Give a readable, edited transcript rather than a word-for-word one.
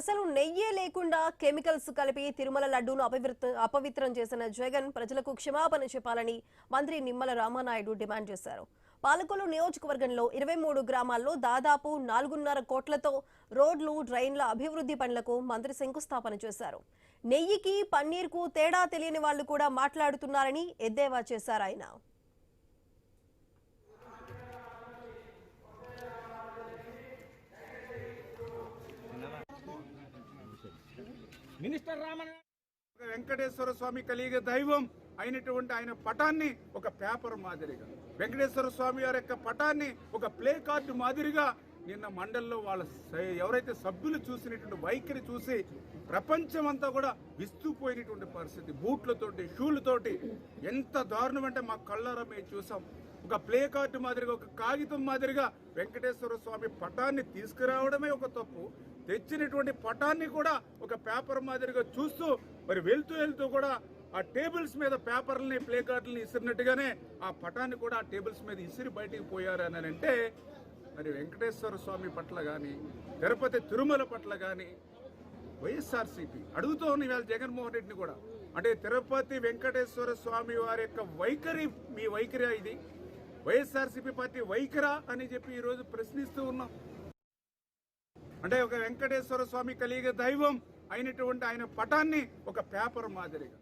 అసలు నెయ్యే లేకుండా కెమికల్స్ కలిపి తిరుమల లడ్డూను అపవిత్రం చేసిన జగన్ ప్రజలకు క్షమాపణ చెప్పాలని మంత్రి నిమ్మల రామానాయుడు డిమాండ్ చేశారు. పాలకొల్లు నియోజకవర్గంలో 23 గ్రామాల్లో దాదాపు 4.5 కోట్లతో రోడ్లు, డ్రైన్ల అభివృద్ధి పనులకు మంత్రి శంకుస్థాపన చేశారు. నెయ్యికి, పన్నీర్కు తేడా తెలియని వాళ్లు కూడా మాట్లాడుతున్నారని ఎద్దేవా చేశారు ఆయన. మినిస్టర్ వెంకటేశ్వర స్వామి కలిగే దైవం అయినటువంటి ఆయన పటాన్ని ఒక పేపర్ మాదిరిగా, వెంకటేశ్వర స్వామి వారి యొక్క పటాన్ని ఒక ప్లే కార్డు మాదిరిగా నిన్న మండలిలో వాళ్ళ ఎవరైతే సభ్యులు చూసినటువంటి వైఖరి చూసి ప్రపంచం అంతా కూడా విస్తుపోయినటువంటి పరిస్థితి. బూట్లతోటి, షూలతోటి ఎంత దారుణం అంటే మా కళ్ళారా మేము చూసాం. ఒక ప్లే కార్డు మాదిరిగా, ఒక కాగితం మాదిరిగా వెంకటేశ్వర స్వామి పటాన్ని తీసుకురావడమే ఒక తప్పు, తెచ్చినటువంటి పటాన్ని కూడా ఒక పేపర్ మాదిరిగా చూస్తూ మరి వెళ్తూ కూడా ఆ టేబుల్స్ మీద పేపర్లని, ప్లే కార్డులని ఇసిరినట్టుగానే ఆ పటాన్ని కూడా ఆ టేబుల్స్ మీద ఇసిరి బయటికి పోయారు అని అంటే మరి వెంకటేశ్వర స్వామి పట్ల కానీ, తిరుపతి తిరుమల పట్ల కానీ వైఎస్ఆర్సీపీ అడుగుతూ ఉన్న ఇవాళ జగన్మోహన్ రెడ్డిని కూడా, అంటే తిరుపతి వెంకటేశ్వర స్వామి వారి యొక్క వైఖరి మీ వైఖరి ఇది, వైఎస్ఆర్సీపీ పార్టీ వైఖరా అని చెప్పి ఈరోజు ప్రశ్నిస్తూ ఉన్నాం. అంటే ఒక వెంకటేశ్వర స్వామి కలిగే దైవం అయినటువంటి ఆయన పటాన్ని ఒక పేపర్ మాదిరిగా